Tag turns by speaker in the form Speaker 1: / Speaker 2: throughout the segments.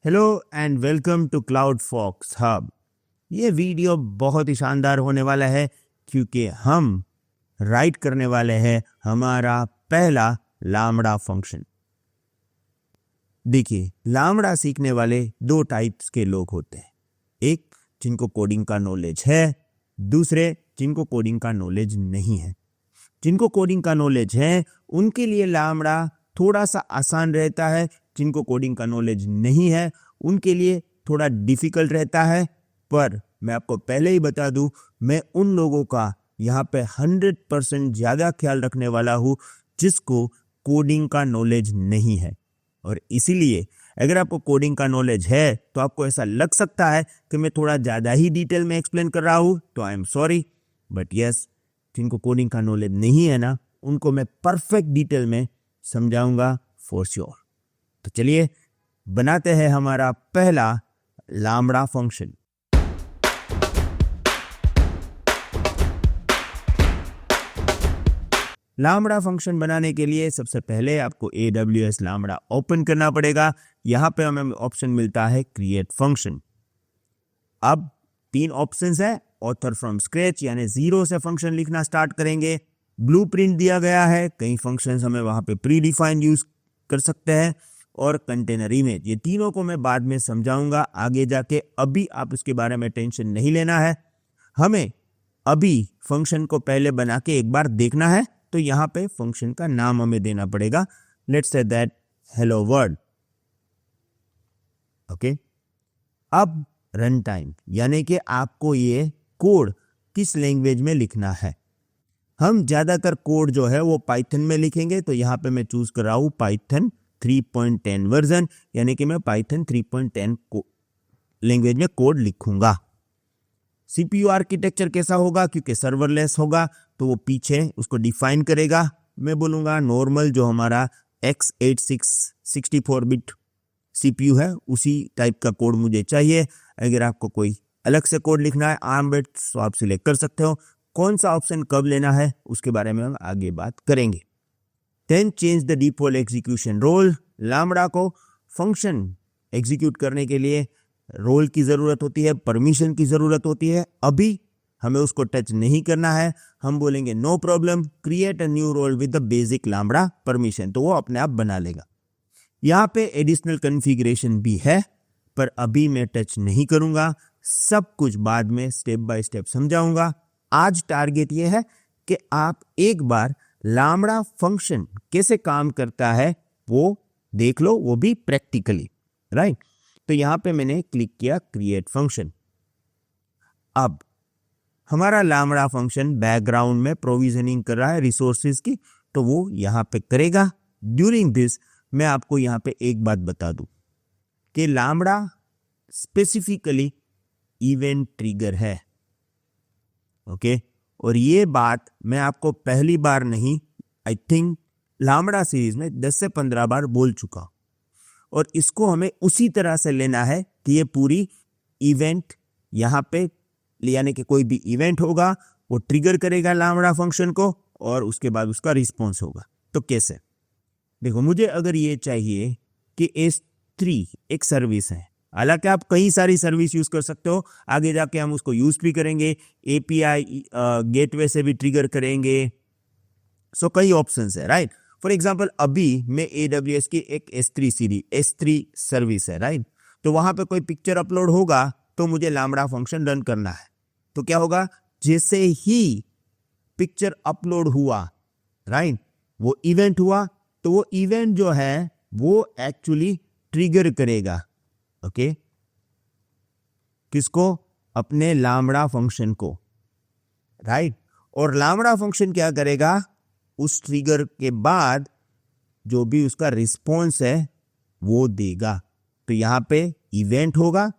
Speaker 1: Hello and welcome to cloud fox hub. ये video बहुत ही शानदार होने वाला है क्योंकि हम राइट करने वाले हैं हमारा पहला लामड़ा फंक्शन। देखिए, लामड़ा सीखने वाले दो टाइप्स के लोग होते हैं, एक जिनको कोडिंग का नॉलेज है, दूसरे जिनको कोडिंग का नॉलेज नहीं है। जिनको कोडिंग का नॉलेज है उनके लिए लामड़ा थोड़ा सा आसान रहता है, जिनको कोडिंग का नॉलेज नहीं है उनके लिए थोड़ा डिफिकल्ट रहता है। पर मैं आपको पहले ही बता दूं, मैं उन लोगों का यहाँ पे 100% ज़्यादा ख्याल रखने वाला हूँ जिसको कोडिंग का नॉलेज नहीं है। और इसीलिए अगर आपको कोडिंग का नॉलेज है तो आपको ऐसा लग सकता है कि मैं थोड़ा ज़्यादा ही डिटेल में एक्सप्लेन कर रहा हूँ, तो I am sorry, but yes, जिनको कोडिंग का नॉलेज नहीं है ना, उनको मैं परफेक्ट डिटेल में समझाऊंगा फॉर श्योर। तो चलिए बनाते हैं हमारा पहला लामड़ा फंक्शन। लामड़ा फंक्शन बनाने के लिए सबसे पहले आपको AWS लामड़ा ओपन करना पड़ेगा। यहाँ पे हमें ऑप्शन मिलता है क्रिएट फंक्शन। अब 3 ऑप्शंस है, ऑथर फ्रॉम स्क्रैच यानी जीरो से फंक्शन लिखना स्टार्ट करेंगे, ब्लूप्रिंट दिया गया है, कई फंक्शंस हमें वहाँ पे प्री डिफाइंड यूज कर सकते हैं, और कंटेनर इमेज। ये तीनों को मैं बाद में समझाऊंगा आगे जाके, अभी आप इसके बारे में टेंशन नहीं लेना है। हमें अभी फंक्शन को पहले बना के एक बार देखना है, तो यहाँ पे फंक्शन का नाम हमें देना पड़ेगा। Let's say that hello world. Okay, अब रन टाइम यानी कि आपको ये कोड किस लैंग्वेज में लिखना है। हम ज्यादातर कोड जो है वो पाइथन में लिखेंगे, तो यहाँ पे मैं चूज कर रहा हूँ पाइथन 3.10 वर्जन, यानी कि मैं पाइथन 3.10 लैंग्वेज में कोड लिखूंगा। CPU आर्किटेक्चर कैसा होगा, क्योंकि सर्वरलेस होगा तो वो पीछे उसको डिफाइन करेगा। मैं बोलूँगा नॉर्मल जो हमारा x86 64 बिट CPU है उसी टाइप का कोड मुझे चाहिए। अगर आपको कोई अलग से कोड लिखना है ARM बेस्ड तो आप सिलेक्ट कर सकते हो। कौन सा ऑप्शन कब लेना है उसके बारे में हम आगे बात करेंगे। Then change the default execution role. Lambda को फंक्शन एग्जीक्यूट करने के लिए रोल की ज़रूरत होती है, परमिशन की ज़रूरत होती है। अभी हमें उसको टच नहीं करना है, हम बोलेंगे no problem, create a new role with the basic lambda permission, तो वो अपने आप बना लेगा। यहाँ पे एडिशनल कॉन्फ़िगरेशन भी है, पर अभी मैं टच नहीं करूँगा, सब कुछ बाद में स्टेप बाय स्टेप समझाऊंगा। आज टारगेट ये है कि आप एक बार लामड़ा फंक्शन कैसे काम करता है वो देख लो, वो भी प्रैक्टिकली, राइट। तो यहाँ पे मैंने क्लिक किया क्रिएट फंक्शन। अब हमारा लामड़ा फंक्शन बैकग्राउंड में प्रोविजनिंग कर रहा है रिसोर्सेज की, तो वो यहाँ पे करेगा। ड्यूरिंग दिस मैं आपको यहाँ पे एक बात बता दूं कि लामड़ा स्पेसिफिकली इवेंट ट्रिगर है, ओके। और ये बात मैं आपको पहली बार नहीं, आई थिंक लामड़ा सीरीज में 10 से 15 बार बोल चुका हूं, और इसको हमें उसी तरह से लेना है कि ये पूरी इवेंट यहाँ पे, यानी कि कोई भी इवेंट होगा वो ट्रिगर करेगा लामड़ा फंक्शन को और उसके बाद उसका रिस्पॉन्स होगा। तो कैसे, देखो, मुझे अगर ये चाहिए कि S3 एक सर्विस है, हालांकि आप कई सारी सर्विस यूज कर सकते हो, आगे जाके हम उसको यूज भी करेंगे, API गेटवे से भी ट्रिगर करेंगे, सो कई ऑप्शंस है, राइट। फॉर एग्जाम्पल अभी मैं AWS की एक S3 सर्विस है, राइट। तो वहां पे कोई पिक्चर अपलोड होगा तो मुझे लामड़ा फंक्शन रन करना है। तो क्या होगा, जैसे ही पिक्चर अपलोड हुआ, राइट, वो इवेंट हुआ, तो वो इवेंट जो है वो एक्चुअली ट्रिगर करेगा, ओके, किसको, अपने लामड़ा फंक्शन को, राइट। और लामड़ा फंक्शन क्या करेगा, उस ट्रिगर के बाद जो भी उसका रिस्पॉन्स है वो देगा। तो यहाँ पे इवेंट होगा,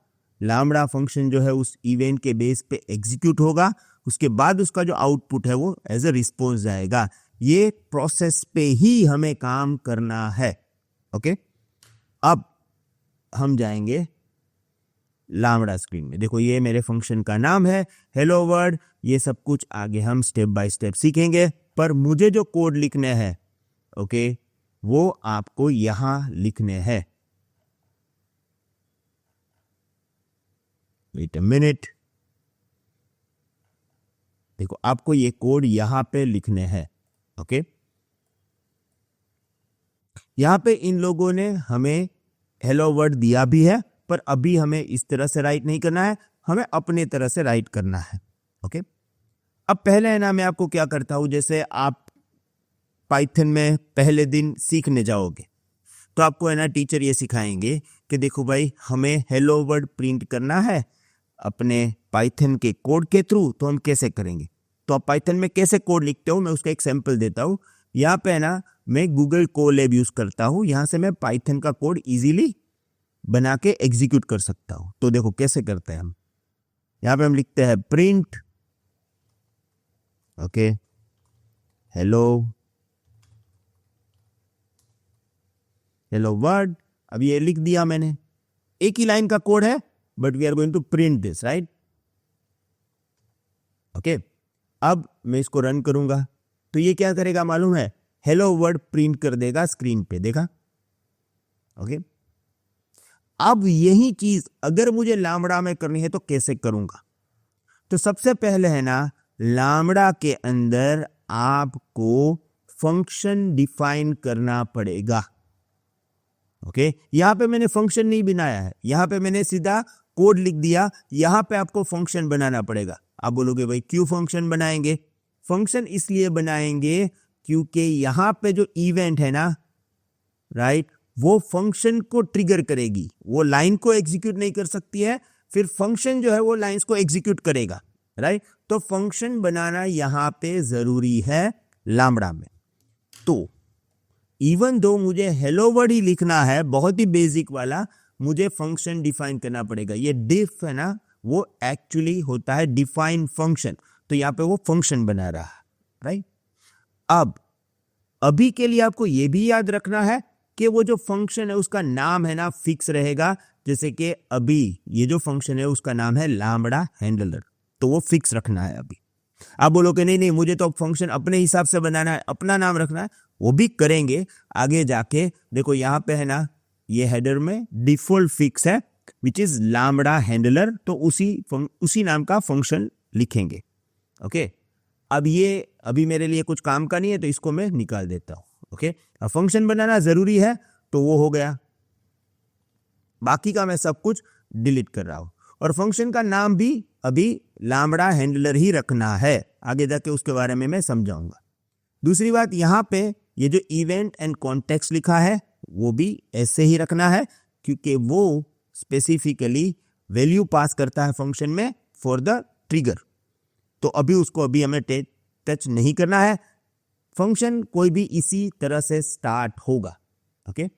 Speaker 1: लामड़ा फंक्शन जो है उस इवेंट के बेस पे एग्जीक्यूट होगा, उसके बाद उसका जो आउटपुट है वो एज अ रिस्पॉन्स जाएगा। ये प्रोसेस पे ही हमें काम करना है, ओके। अब हम जाएंगे लामड़ा स्क्रीन में। देखो, ये मेरे फंक्शन का नाम है हेलो वर्ल्ड। ये सब कुछ आगे हम स्टेप बाय स्टेप सीखेंगे, पर मुझे जो कोड लिखने हैं, ओके, वो आपको यहां लिखने हैं। वेट अ मिनट, देखो आपको ये कोड यहां पे लिखने हैं। ओके, यहां पे इन लोगों ने हमें हेलो वर्ड दिया भी है, पर अभी हमें इस तरह से राइट नहीं करना है, हमें अपने तरह से राइट करना है। ओके, अब पहले है ना, मैं आपको क्या करता हूं, जैसे आप पाइथन में पहले दिन सीखने जाओगे तो आपको है ना टीचर ये सिखाएंगे कि देखो भाई, हमें हेलो वर्ड प्रिंट करना है अपने पाइथन के कोड के थ्रू, तो हम कैसे करेंगे। तो आप पाइथन में कैसे कोड लिखते हो, मैं उसका एक सैंपल देता हूं। यहाँ पे है ना, मैं गूगल कोलैब यूज करता हूं, यहां से मैं पाइथन का कोड इजीली बना के एग्जीक्यूट कर सकता हूं। तो देखो कैसे करते हैं हम, यहाँ पे हम लिखते हैं प्रिंट, ओके, हेलो वर्ड। अब ये लिख दिया मैंने, एक ही लाइन का कोड है, but we are going to print this, right. Okay, अब मैं इसको रन करूंगा तो ये क्या करेगा मालूम है, हेलो वर्ड प्रिंट कर देगा स्क्रीन पे, देखा। ओके, अब यही चीज अगर मुझे लामड़ा में करनी है तो कैसे करूंगा। तो सबसे पहले है ना, लामड़ा के अंदर आपको फंक्शन डिफाइन करना पड़ेगा। ओके, यहां पे मैंने फंक्शन नहीं बनाया है, यहां पे मैंने सीधा कोड लिख दिया, यहां पे आपको फंक्शन बनाना पड़ेगा। आप बोलोगे भाई क्यों फंक्शन बनाएंगे। फंक्शन इसलिए बनाएंगे क्योंकि यहां पे जो इवेंट है ना, राइट, वो फंक्शन को ट्रिगर करेगी, वो लाइन को एग्जीक्यूट नहीं कर सकती है, फिर फंक्शन जो है वो लाइंस को एग्जीक्यूट करेगा, राइट। तो फंक्शन बनाना यहां पे जरूरी है लामड़ा में। तो इवन दो मुझे हेलो वर्ड ही लिखना है, बहुत ही बेसिक वाला, मुझे फंक्शन डिफाइन करना पड़ेगा। ये डिफ है ना, वो एक्चुअली होता है डिफाइन फंक्शन, तो यहां पे वो फंक्शन बना रहा है, राइट। अब अभी के लिए आपको ये भी याद रखना है कि वो जो फंक्शन है उसका नाम है ना फिक्स रहेगा। जैसे कि अभी ये जो फंक्शन है उसका नाम है लामड़ा हैंडलर, तो वो फिक्स रखना है अभी। आप बोलोगे नहीं नहीं, मुझे तो फंक्शन अपने हिसाब से बनाना है, अपना नाम रखना है, वो भी करेंगे आगे जाके। देखो यहाँ पे है ना, ये हेडर में डिफॉल्ट फिक्स है विच इज लामड़ा हैंडलर, तो उसी नाम का फंक्शन लिखेंगे। ओके, अब ये अभी मेरे लिए कुछ काम का नहीं है, तो इसको मैं निकाल देता हूं। ओके, अब फंक्शन बनाना जरूरी है, तो वो हो गया, बाकी का मैं सब कुछ डिलीट कर रहा हूं। और फंक्शन का नाम भी अभी लामड़ा हैंडलर ही रखना है, आगे जाके उसके बारे में मैं समझाऊंगा। दूसरी बात, यहां पे ये जो इवेंट एंड कॉन्टेक्स्ट लिखा है वो भी ऐसे ही रखना है, क्योंकि वो स्पेसिफिकली वैल्यू पास करता है फंक्शन में फॉर द ट्रिगर। तो अभी उसको अभी हमें टच नहीं करना है, फंक्शन कोई भी इसी तरह से स्टार्ट होगा। ओके,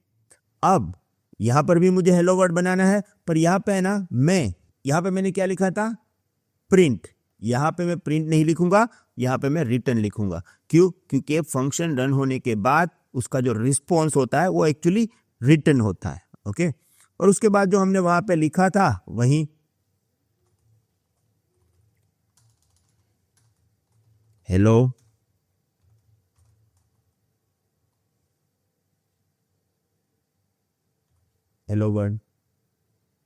Speaker 1: अब यहां पर भी मुझे हेलो वर्ड बनाना है, पर यहां पे है ना, यहां पे मैंने क्या लिखा था, प्रिंट। यहां पे मैं प्रिंट नहीं लिखूंगा, यहां पे मैं रिटर्न लिखूंगा। क्यों? क्योंकि फंक्शन रन होने के बाद उसका जो रिस्पॉन्स होता है वो एक्चुअली रिटर्न होता है। ओके, और उसके बाद जो हमने वहां पे लिखा था वही हेलो वर्ड,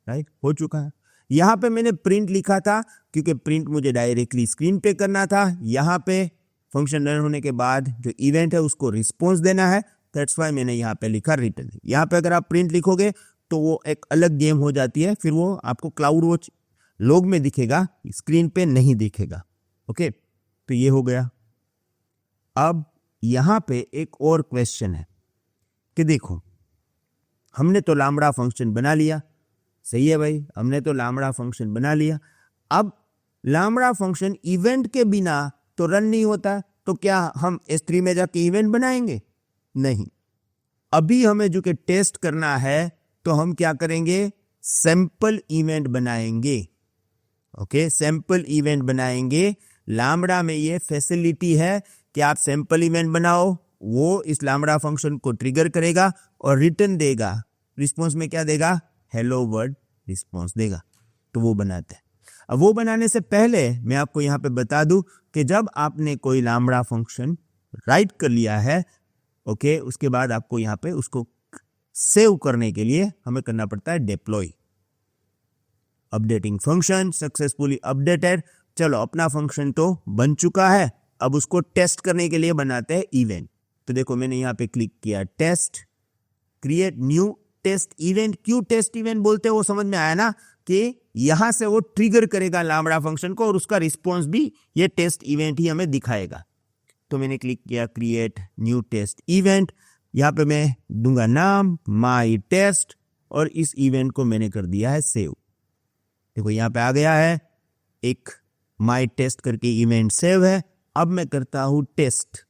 Speaker 1: राइट, हो चुका है। यहां पे मैंने प्रिंट लिखा था क्योंकि प्रिंट मुझे डायरेक्टली स्क्रीन पे करना था। यहां पे फंक्शन रन होने के बाद जो इवेंट है उसको रिस्पॉन्स देना है, दैट्स व्हाई मैंने यहां पे लिखा रिटर्न। यहां पे अगर आप प्रिंट लिखोगे तो वो एक अलग गेम हो जाती है, फिर वो आपको क्लाउड वॉच लॉग में दिखेगा, स्क्रीन पे नहीं दिखेगा। ओके, तो ये हो गया। अब यहां पे एक और क्वेश्चन है कि देखो, हमने तो लामड़ा फंक्शन बना लिया, सही है भाई, हमने तो लामड़ा फंक्शन बना लिया। अब लामड़ा फंक्शन इवेंट के बिना तो रन नहीं होता, तो क्या हम S3 में जाके इवेंट बनाएंगे? नहीं। अभी हमें जो कि टेस्ट करना है, तो हम क्या करेंगे, सैंपल इवेंट बनाएंगे। ओके, सैंपल इवेंट बनाएंगे। लामड़ा में ये फैसिलिटी है कि आप सैंपल इवेंट बनाओ, वो इस लामड़ा फंक्शन को ट्रिगर करेगा और रिटर्न देगा। रिस्पॉन्स में क्या देगा, हेलो वर्ड रिस्पॉन्स देगा। तो वो बनाते हैं। अब वो बनाने से पहले मैं आपको यहां पे बता दूं कि जब आपने कोई लामड़ा फंक्शन राइट कर लिया है, ओके, उसके बाद आपको यहां पे उसको सेव करने के लिए हमें करना पड़ता है deploy. Updating function successfully updated. चलो अपना फंक्शन तो बन चुका है, अब उसको टेस्ट करने के लिए बनाते हैं इवेंट। तो देखो मैंने यहाँ पे क्लिक किया test, create new test event. क्यों टेस्ट इवेंट बोलते हैं वो समझ में आया ना, कि यहां से वो ट्रिगर करेगा लैम्बडा फंक्शन को और उसका रिस्पॉन्स भी ये टेस्ट इवेंट ही हमें दिखाएगा। तो मैंने क्लिक किया क्रिएट न्यू टेस्ट इवेंट। यहाँ पे मैं दूंगा नाम माई टेस्ट और इस इवेंट को मैंने कर दिया है सेव। देखो यहाँ पे आ गया है, एक माई टेस्ट करके इवेंट सेव है। अब मैं करता हूं टेस्ट,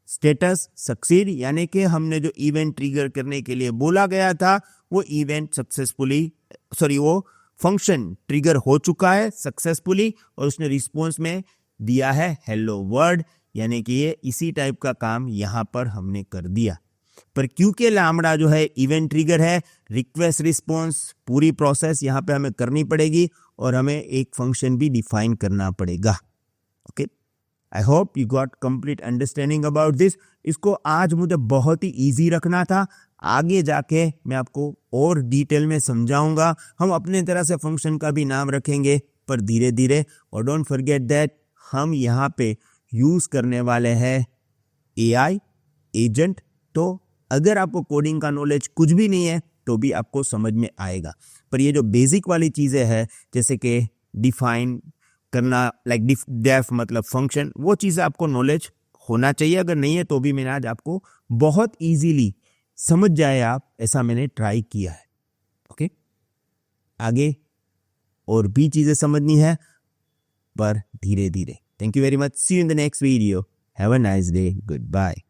Speaker 1: स्टेटस सक्सीड, यानी कि हमने जो इवेंट ट्रिगर करने के लिए बोला गया था वो इवेंट सक्सेसफुली, वो फंक्शन ट्रिगर हो चुका है सक्सेसफुली और उसने रिस्पॉन्स में दिया है हेलो वर्ल्ड, यानी कि ये इसी टाइप का काम यहां पर हमने कर दिया। पर क्योंकि लैम्बडा जो है इवेंट ट्रिगर है, रिक्वेस्ट रिस्पॉन्स पूरी प्रोसेस यहां पे हमें करनी पड़ेगी और हमें एक फंक्शन भी डिफाइन करना पड़ेगा। Okay, I hope you got complete understanding about this. इसको आज मुझे बहुत ही इजी रखना था, आगे जाके मैं आपको और डिटेल में समझाऊंगा। हम अपने तरह से फंक्शन का भी नाम रखेंगे पर धीरे धीरे। और डोंट फॉरगेट दैट हम यहाँ पे यूज करने वाले हैं एआई एजेंट। तो अगर आपको कोडिंग का नॉलेज कुछ भी नहीं है तो भी आपको समझ में आएगा। पर ये जो बेसिक वाली चीजें हैं जैसे कि डिफाइन करना, लाइक डेफ मतलब फंक्शन, वो चीज़ें आपको नॉलेज होना चाहिए। अगर नहीं है तो भी मैंने आज आपको बहुत इजीली समझ जाए आप, ऐसा मैंने ट्राई किया है। ओके, आगे और भी चीज़ें समझनी है पर धीरे धीरे। Thank you very much, see you in the next video, have a nice day, good bye.